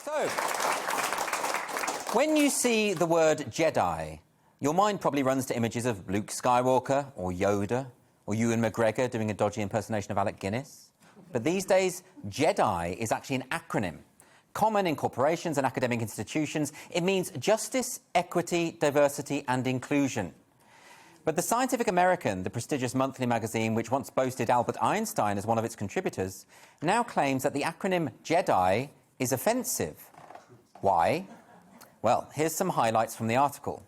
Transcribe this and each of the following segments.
So, when you see the word Jedi, your mind probably runs to images of Luke Skywalker or Yoda or Ewan McGregor doing a dodgy impersonation of Alec Guinness. But these days, Jedi is actually an acronym. Common in corporations and academic institutions, it means justice, equity, diversity and inclusion. But the Scientific American, the prestigious monthly magazine which once boasted Albert Einstein as one of its contributors, now claims that the acronym Jedi is offensive. Why? Well, here's some highlights from the article.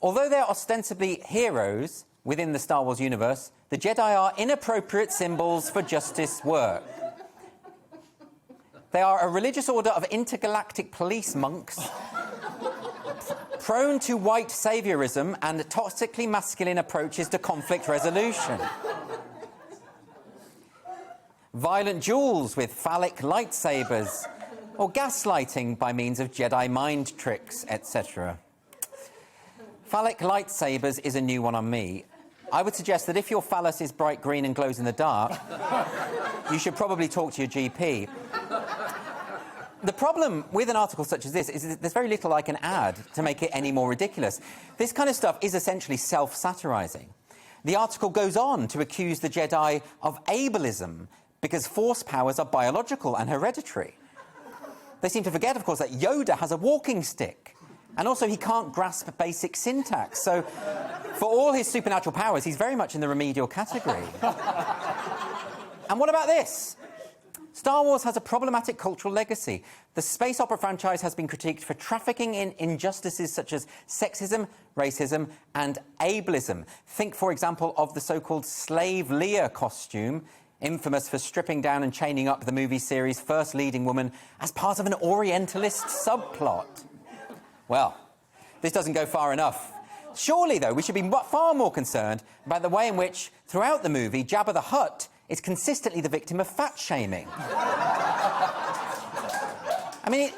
Although they're ostensibly heroes within the Star Wars universe, the Jedi are inappropriate symbols for justice work. They are a religious order of intergalactic police monks prone to white saviorism and toxically masculine approaches to conflict resolution. Violent duels with phallic lightsabers, or gaslighting by means of Jedi mind tricks, etc. Phallic lightsabers is a new one on me. I would suggest that if your phallus is bright green and glows in the dark, you should probably talk to your GP. The problem with an article such as this is that there's very little I can add to make it any more ridiculous. This kind of stuff is essentially self-satirising. The article goes on to accuse the Jedi of ableism because force powers are biological and hereditary. They seem to forget, of course, that Yoda has a walking stick. And also he can't grasp basic syntax. So for all his supernatural powers, he's very much in the remedial category. And what about this? Star Wars has a problematic cultural legacy. The space opera franchise has been critiqued for trafficking in injustices such as sexism, racism and ableism. Think, for example, of the so-called Slave Leia costume, infamous for stripping down and chaining up the movie series' first leading woman as part of an Orientalist subplot. Well, this doesn't go far enough. Surely, though, we should be far more concerned about the way in which, throughout the movie, Jabba the Hut is consistently the victim of fat-shaming. I mean,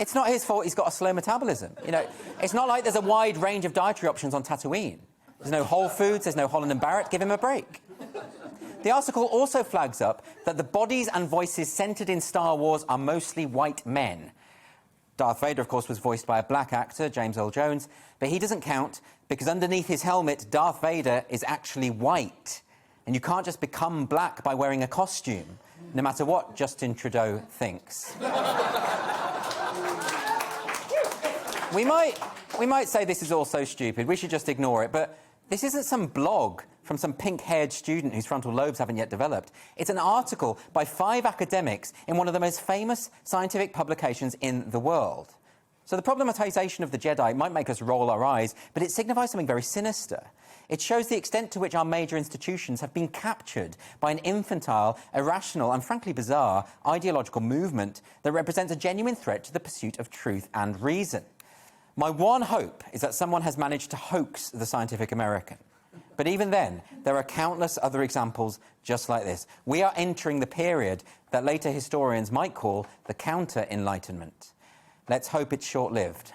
it's not his fault he's got a slow metabolism. You know, it's not like there's a wide range of dietary options on Tatooine. There's no Whole Foods, there's no Holland and Barrett. Give him a break. The article also flags up that the bodies and voices centred in Star Wars are mostly white men. Darth Vader, of course, was voiced by a black actor, James Earl Jones, but he doesn't count because underneath his helmet, Darth Vader is actually white. And you can't just become black by wearing a costume, no matter what Justin Trudeau thinks. We might say this is all so stupid, we should just ignore it, but this isn't some blog from some pink-haired student whose frontal lobes haven't yet developed. It's an article by 5 academics in one of the most famous scientific publications in the world. So the problematisation of the Jedi might make us roll our eyes, but it signifies something very sinister. It shows the extent to which our major institutions have been captured by an infantile, irrational and frankly bizarre ideological movement that represents a genuine threat to the pursuit of truth and reason. My one hope is that someone has managed to hoax the Scientific American. But even then, there are countless other examples just like this. We are entering the period that later historians might call the counter-enlightenment. Let's hope it's short-lived.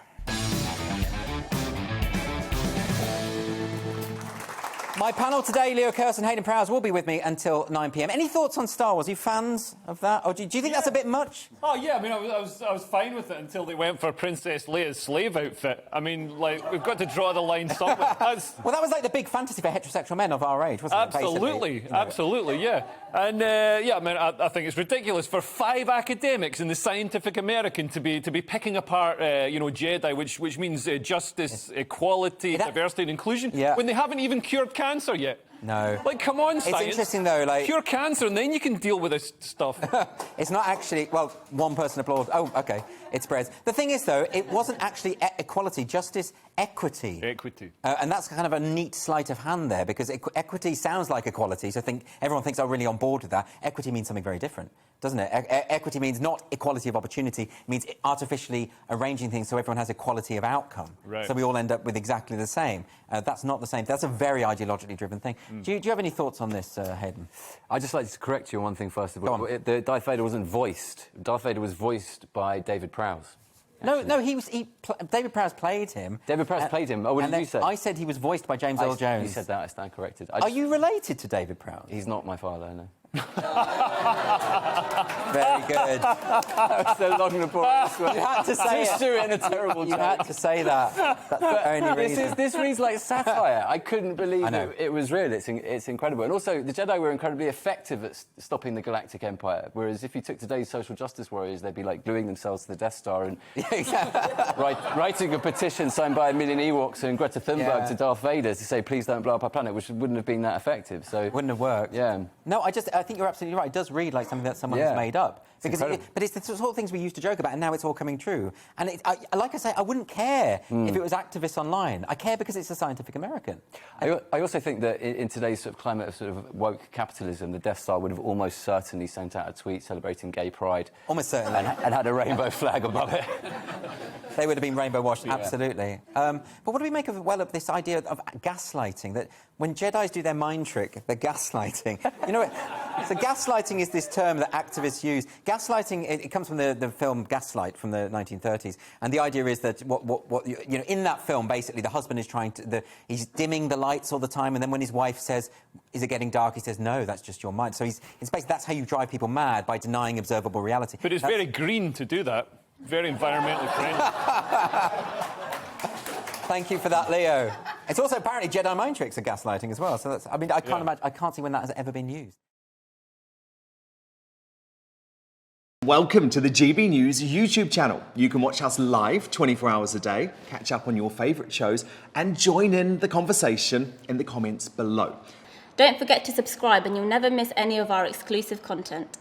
My panel today, Leo Kearse and Hayden Prowse, will be with me until 9 p.m. Any thoughts on Star Wars? Are you fans of that? Or do you think that's a bit much? Oh, yeah, I mean, I was fine with it until they went for Princess Leia's slave outfit. I mean, like, we've got to draw the line somewhere. Well, that was like the big fantasy for heterosexual men of our age, wasn't it? Absolutely, absolutely, yeah. And, yeah, I mean, I think it's ridiculous for 5 academics in the Scientific American to be picking apart, you know, Jedi, which means justice, equality, diversity and inclusion, when they haven't even cured cancer yet. No. Like, come on, science. It's interesting, though, like... Cure cancer, and then you can deal with this stuff. It's not actually... Well, one person applauds. Oh, OK, it spreads. The thing is, though, it wasn't actually equality, justice, equity. Equity. And that's kind of a neat sleight of hand there, because equity sounds like equality, so everyone thinks I'm really on board with that. Equity means something very different, doesn't it? Equity means not equality of opportunity, it means artificially arranging things so everyone has equality of outcome. Right. So we all end up with exactly the same. That's not the same. That's a very ideologically driven thing. Do you have any thoughts on this, Hayden? I'd just like to correct you on one thing first of all. Darth Vader wasn't voiced. Darth Vader was voiced by David Prowse. No, David Prowse played him. David Prowse played him. Oh, what did you say? I said he was voiced by James Earl Jones. You said that. I stand corrected. Are you related to David Prowse? He's not my father, no. Very good. That's so long and laborious one. You had to say Just do it in a terrible You had to say that. That's the only reason. This reads like satire. I couldn't believe know. it was real. It's incredible. And also, the Jedi were incredibly effective at stopping the Galactic Empire. Whereas if you took today's social justice warriors, they'd be like gluing themselves to the Death Star and writing a petition signed by 1 million Ewoks and Greta Thunberg to Darth Vader to say, please don't blow up our planet, which wouldn't have been that effective. So wouldn't have worked. Yeah. No, I think you're absolutely right. It does read like something that someone has made up. But it's the sort of things we used to joke about, and now it's all coming true. And like I say, I wouldn't care if it was activists online. I care because it's a Scientific American. I also think that in today's sort of climate of sort of woke capitalism, the Death Star would have almost certainly sent out a tweet celebrating gay pride. Almost certainly. And had a rainbow flag above it. They would have been rainbow washed, absolutely. But what do we make of this idea of gaslighting? That when Jedis do their mind trick, they're gaslighting. You know, so gaslighting is this term that activists use. Gaslighting, it comes from the film Gaslight from the 1930s, and the idea is that you know, in that film, basically, the husband is he's dimming the lights all the time, and then when his wife says, "Is it getting dark?" he says, "No, that's just your mind." So it's basically that's how you drive people mad, by denying observable reality. But it's very green to do that. Very environmentally friendly. Thank you for that, Leo. It's also apparently Jedi mind tricks are gaslighting as well. So that's, I mean, I can't imagine, I can't see when that has ever been used. Welcome to the GB News YouTube channel. You can watch us live 24 hours a day, catch up on your favourite shows, and join in the conversation in the comments below. Don't forget to subscribe and you'll never miss any of our exclusive content.